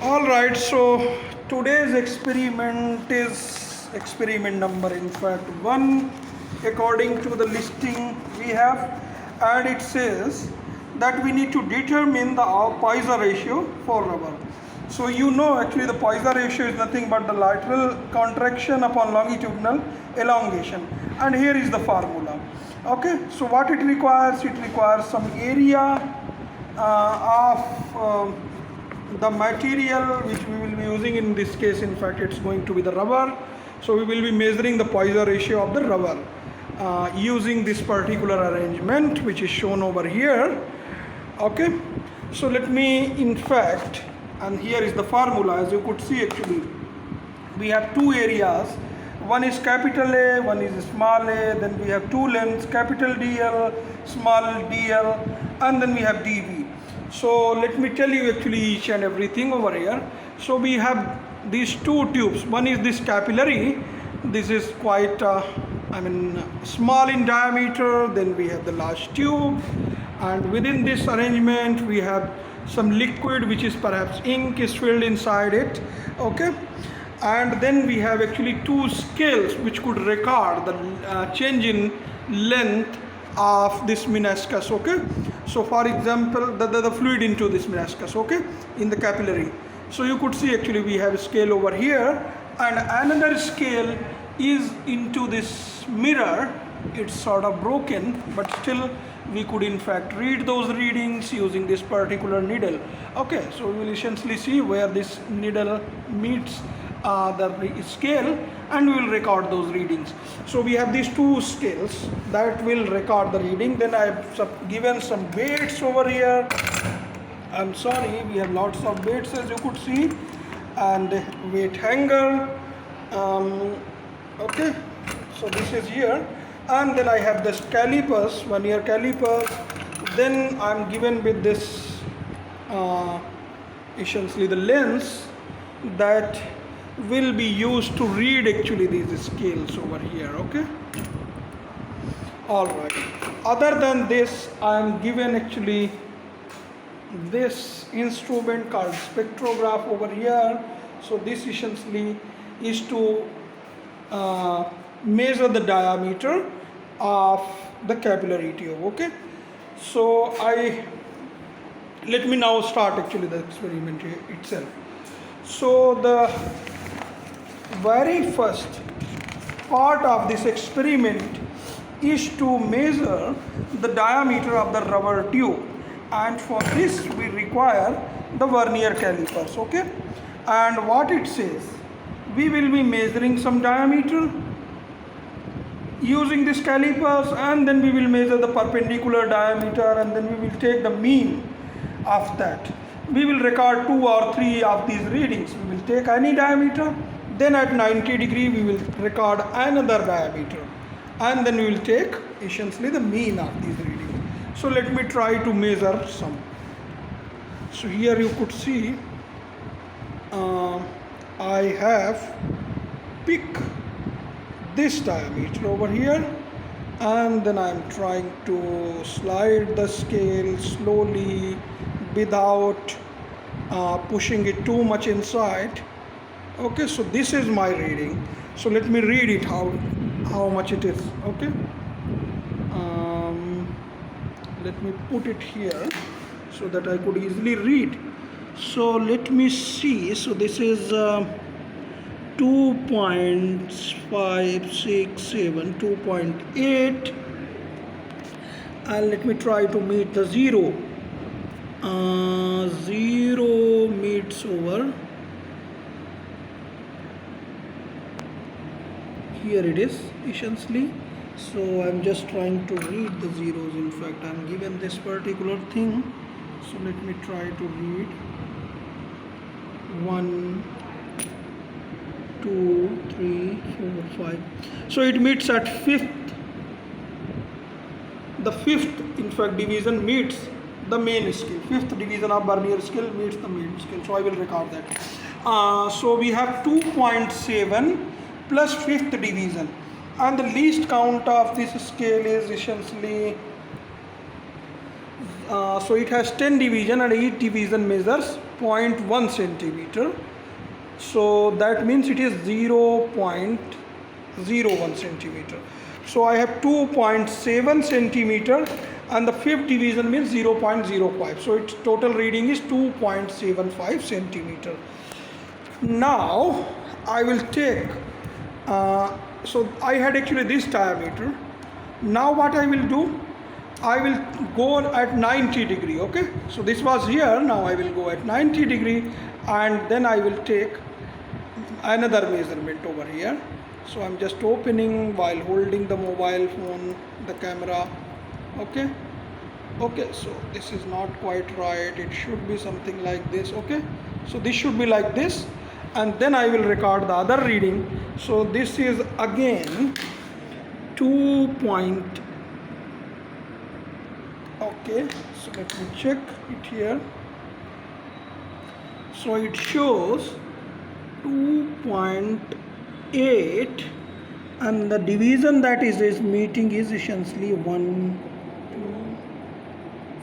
All right, so today's experiment is experiment number, in fact, one, according to the listing we have, and it says that we need to determine the Poisson ratio for rubber. So you know, actually the Poisson ratio is nothing but the lateral contraction upon longitudinal elongation, and here is the formula. Okay, so what it requires some area of the material which we will be using. In this case, in fact, it's going to be the rubber. So we will be measuring the Poisson ratio of the rubber using this particular arrangement which is shown over here. Okay, so let me, in fact, and here is the formula. As you could see, actually we have two areas. One is capital A, one is small a, then we have two lengths, capital DL, small dl, and then we have dv. So let me tell you actually each and everything over here. So we have these two tubes. One is this capillary. This is quite small in diameter. Then we have the large tube, and within this arrangement we have some liquid which is perhaps ink is filled inside it. Okay, and then we have actually two scales which could record the change in length of this meniscus. Okay, so for example the fluid into this meniscus, okay, in the capillary. So you could see actually we have a scale over here, and another scale is into this mirror. It's sort of broken, but still we could in fact read those readings using this particular needle. Okay, so we will essentially see where this needle meets the scale, and we will record those readings. So we have these two scales that will record the reading. Then I have given some weights over here. I'm sorry, we have lots of weights, as you could see, and weight hanger. Okay, so this is here, and then I have this calipers, 1 year calipers. Then I'm given with this essentially the lens that will be used to read actually these scales over here. Okay, all right. Other than this, I am given actually this instrument called spectrograph over here. So this essentially is to measure the diameter of the capillary tube. Okay, so let me now start actually the experiment itself. So the very first part of this experiment is to measure the diameter of the rubber tube, and for this we require the vernier calipers. Okay, and what it says, we will be measuring some diameter using this calipers, and then we will measure the perpendicular diameter, and then we will take the mean of that. We will record 2 or 3 of these readings. We will take any diameter, then at 90 degree we will record another diameter, and then we will take essentially the mean of these readings. So let me try to measure some. So here you could see I have picked this diameter over here, and then I am trying to slide the scale slowly without pushing it too much inside. Okay, so this is my reading. So let me read it how much it is. Okay, let me put it here so that I could easily read. So let me see. So this is 2.567, 2.8, and let me try to meet the 0. 0 meets over here, it is essentially. So I'm just trying to read the zeros. In fact, I'm given this particular thing, so let me try to read 1, 2, 3, 4, 5. So it meets at 5th. The 5th, in fact, division meets the main scale. 5th division of vernier scale meets the main scale. So I will record that. So we have 2.7 plus 5th division, and the least count of this scale is essentially so it has 10 division, and each division measures 0.1 centimeter. So that means it is 0.01 centimeter. So I have 2.7 centimeter, and the fifth division means 0.05. So its total reading is 2.75 centimeter. Now I will take, so I had actually this diameter. Now what I will do, I will go at 90 degree. Okay, so this was here, now I will go at 90 degree, and then I will take another measurement over here. So I'm just opening while holding the mobile phone, the camera. Okay, so this is not quite right, it should be something like this. Okay, so this should be like this, and then I will record the other reading. So this is again 2 point. Okay, so let me check it here. So it shows 2.8, and the division that is meeting is essentially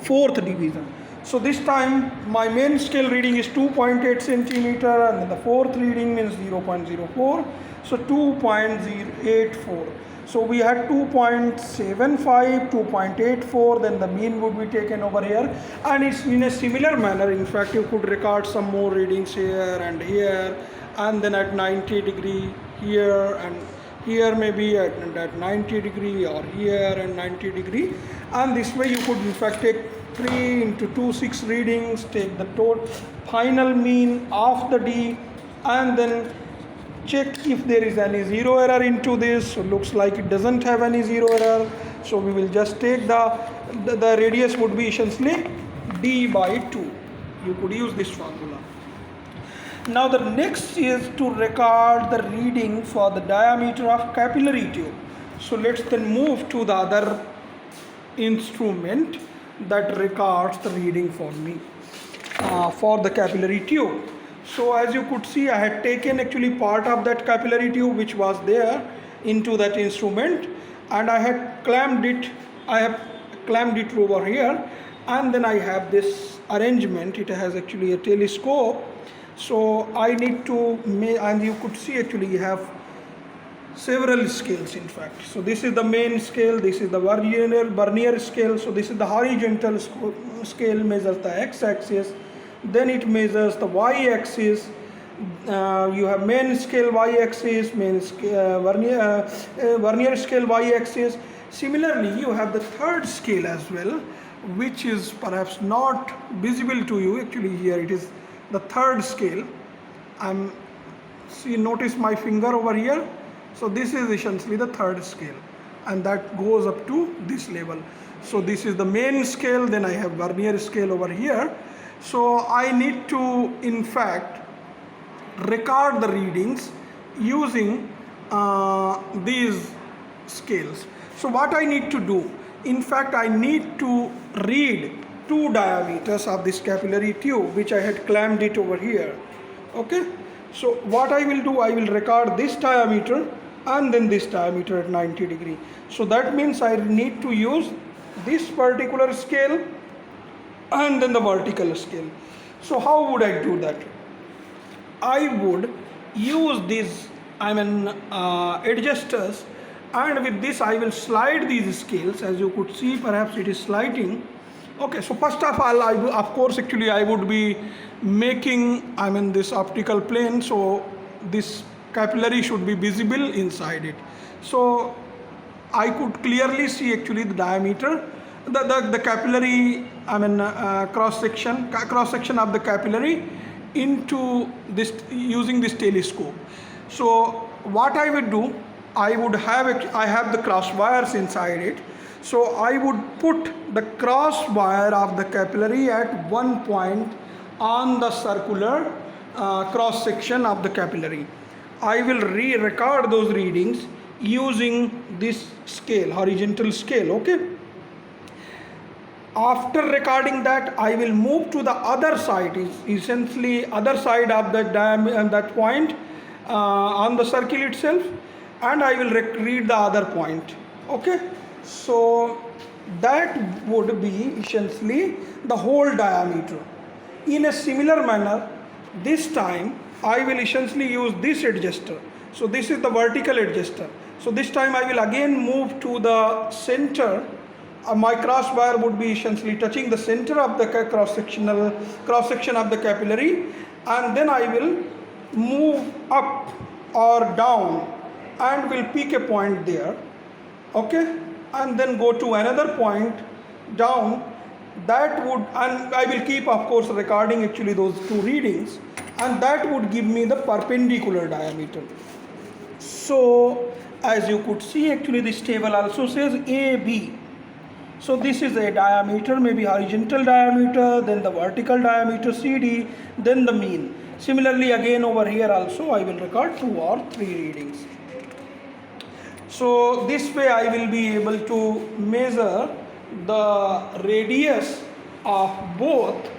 4th division. So this time my main scale reading is 2.8 centimeter, and then the fourth reading means 0.04, so 2.084. So we had 2.75, 2.84, then the mean would be taken over here, and it's in a similar manner. In fact, you could record some more readings here, and then at 90 degree here, and here maybe at 90 degree, or here and 90 degree, and this way you could in fact take 3 into 2, 6 readings, take the total final mean of the D, and then check if there is any zero error into this. So looks like it doesn't have any zero error, so we will just take the radius would be essentially D by 2. You could use this formula. Now the next is to record the reading for the diameter of capillary tube. So let's then move to the other instrument that records the reading for me for the capillary tube. So as you could see, I had taken actually part of that capillary tube which was there into that instrument, and I have clamped it over here, and then I have this arrangement. It has actually a telescope. So I need to and you could see actually you have several scales in fact. So this is the main scale, this is the vernier scale. So this is the horizontal scale, measures the x-axis, then it measures the y-axis. You have main scale y-axis, vernier scale y-axis. Similarly, you have the third scale as well, which is perhaps not visible to you. Actually here it is the third scale. Notice my finger over here. So this is essentially the third scale, and that goes up to this level. So this is the main scale, then I have vernier scale over here. So I need to in fact record the readings using these scales. So what I need to do, in fact I need to read 2 diameters of this capillary tube which I had clamped it over here. Okay, so what I will do, I will record this diameter and then this diameter at 90 degree. So that means I need to use this particular scale and then the vertical scale. So how would I do that? I would use these adjusters, and with this I will slide these scales. As you could see, perhaps it is sliding. Okay, so first of all, I would be making this optical plane, so this capillary should be visible inside it. So I could clearly see actually the diameter, the capillary, cross section of the capillary into this using this telescope. So what I would do, I have the cross wires inside it. So I would put the cross wire of the capillary at one point on the circular cross section of the capillary. I will record those readings using this scale, horizontal scale. Okay. After recording that, I will move to the other side, essentially other side of that point on the circle itself, and I will read the other point. Okay, so that would be essentially the whole diameter. In a similar manner, this time I will essentially use this adjuster. So this is the vertical adjuster. So this time I will again move to the center. My crossbar would be essentially touching the center of the cross section of the capillary, and then I will move up or down and will pick a point there, okay, and then go to another point down. That would, and I will keep of course recording actually those two readings, and that would give me the perpendicular diameter. So as you could see, actually this table also says AB. So this is a diameter, maybe horizontal diameter, then the vertical diameter CD, then the mean. Similarly again over here also I will record 2 or 3 readings. So this way I will be able to measure the radius of both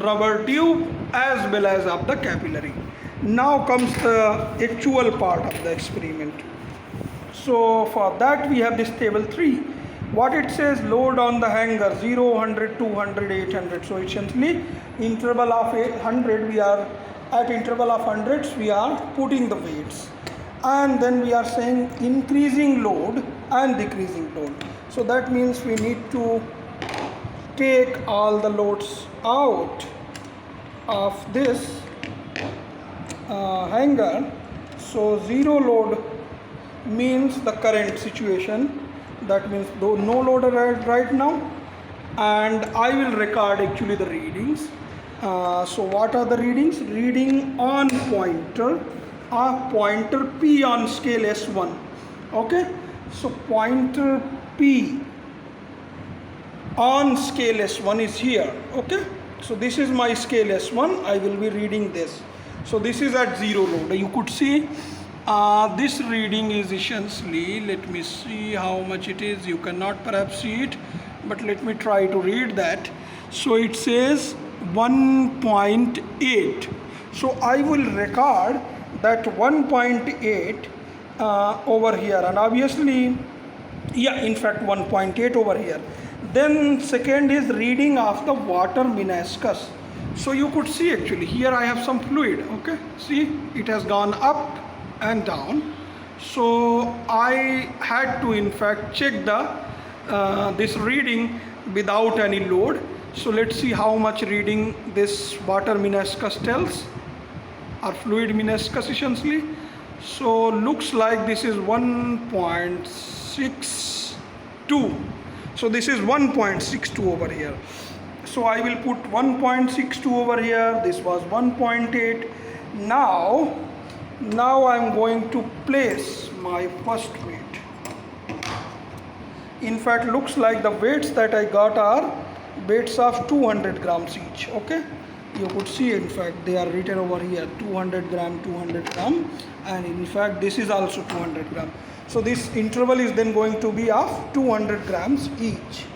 rubber tube as well as of the capillary. Now comes the actual part of the experiment. So for that we have this table 3. What it says, load on the hanger 0, 100, 200, 800. So essentially interval of 800, we are at interval of hundreds we are putting the weights, and then we are saying increasing load and decreasing load. So that means we need to take all the loads out of this hanger. So 0 load means the current situation. That means no load right now, and I will record actually the readings. So what are the readings? Reading on pointer P on scale S1. Okay, so pointer P on scale S1 is here. Okay, so this is my scale S1. I will be reading this. So this is at 0 load. You could see this reading is essentially, let me see how much it is. You cannot perhaps see it, but let me try to read that. So it says 1.8. So I will record that 1.8 over here, and obviously, yeah, in fact 1.8 over here. Then second is reading of the water meniscus. So you could see actually here I have some fluid. Okay, see it has gone up and down. So I had to in fact check the this reading without any load. So let's see how much reading this water meniscus tells, or fluid meniscus essentially. So looks like this is 1.62. So this is 1.62 over here. So I will put 1.62 over here. This was 1.8. Now I'm going to place my first weight. In fact, looks like the weights that I got are weights of 200 grams each. Okay, you could see in fact they are written over here, 200 gram, 200 gram, and in fact this is also 200 gram. So this interval is then going to be of 200 grams each.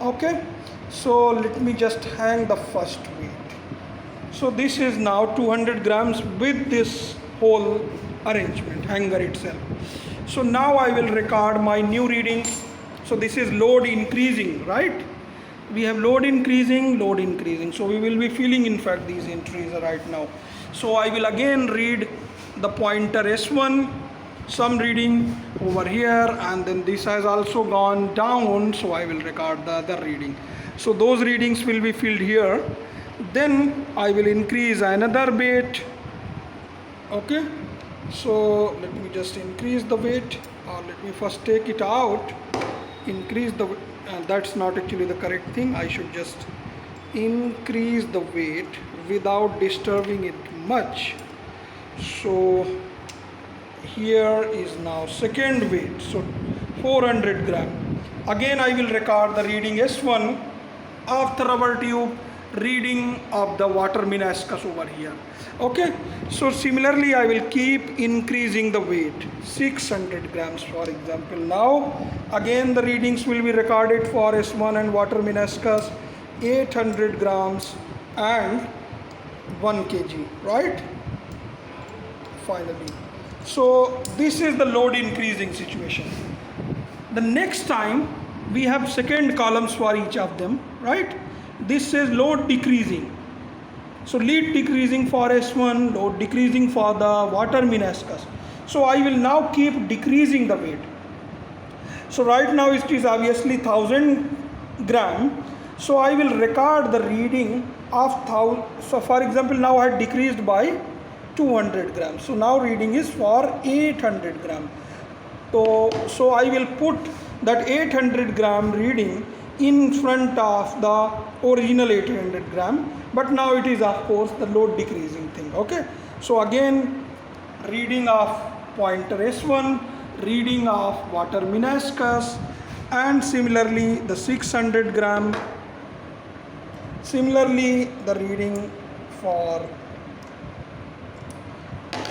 Okay, so let me just hang the first weight. So this is now 200 grams with this whole arrangement, hanger itself. So now I will record my new readings. So this is load increasing, right? We have load increasing. So we will be filling in fact these entries right now. So I will again read the pointer S1, some reading over here, and then this has also gone down, so I will record the other reading. So those readings will be filled here. Then I will increase another weight. Okay, so let me just increase the weight, or let me first take it out, increase the that's not actually the correct thing. I should just increase the weight without disturbing it much. So here is now second weight, so 400 gram. Again I will record the reading S1 of the rubber tube, reading of the water meniscus over here. Okay, so similarly I will keep increasing the weight, 600 grams for example. Now again the readings will be recorded for S1 and water meniscus, 800 grams and 1 kg, right? Finally, so this is the load increasing situation. The next time we have second columns for each of them, right? This says load decreasing. So lead decreasing for S1, load decreasing for the water meniscus. So I will now keep decreasing the weight. So right now it is obviously 1000 gram. So I will record the reading of 1000. So for example, now I had decreased by 200 grams. So now reading is for 800 gram. So I will put that 800 gram reading in front of the original 800 gram, but now it is of course the load decreasing thing. Okay, so again reading of pointer S1, reading of water meniscus, and similarly the 600 gram, similarly the reading for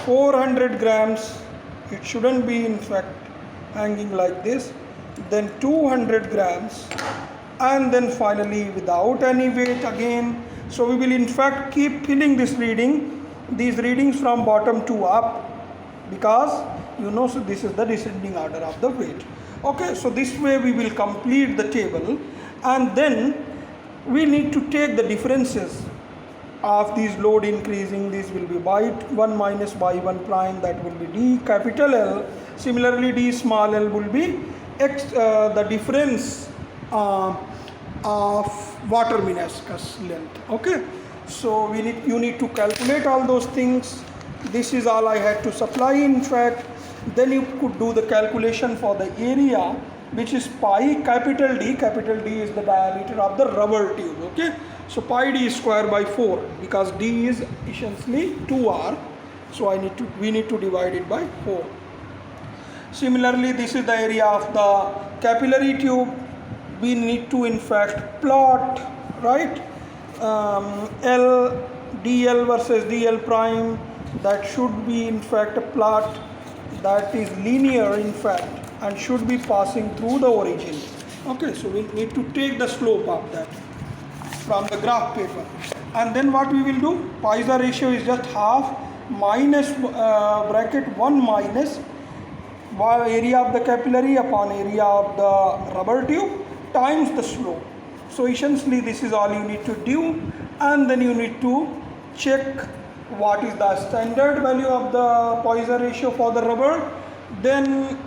400 grams. It shouldn't be in fact hanging like this, then 200 grams, and then finally without any weight again. So we will in fact keep filling this reading, these readings from bottom to up, because so this is the descending order of the weight. Okay, so this way we will complete the table, and then we need to take the differences of these load increasing. This will be y1 minus y1 prime, that will be d capital L. Similarly d small l will be x, the difference of water meniscus length. Okay, so you need to calculate all those things. This is all I had to supply in fact. Then you could do the calculation for the area, which is pi capital D. Capital D is the diameter of the rubber tube. Okay, so pi d square by 4, because d is essentially 2r, so we need to divide it by 4. Similarly, this is the area of the capillary tube. We need to in fact plot, right, L dl versus dl prime. That should be in fact a plot that is linear in fact and should be passing through the origin. Okay, so we need to take the slope of that from the graph paper, and then what we will do, Poisson ratio is just half minus bracket 1 minus area of the capillary upon area of the rubber tube times the slope. So essentially this is all you need to do, and then you need to check what is the standard value of the Poisson ratio for the rubber. Then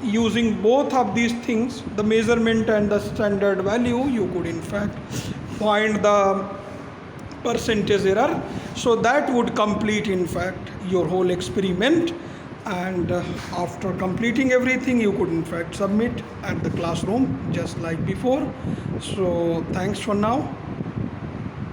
using both of these things, the measurement and the standard value, you could in fact find the percentage error. So that would complete in fact your whole experiment, and after completing everything you could in fact submit at the classroom just like before. So thanks for now.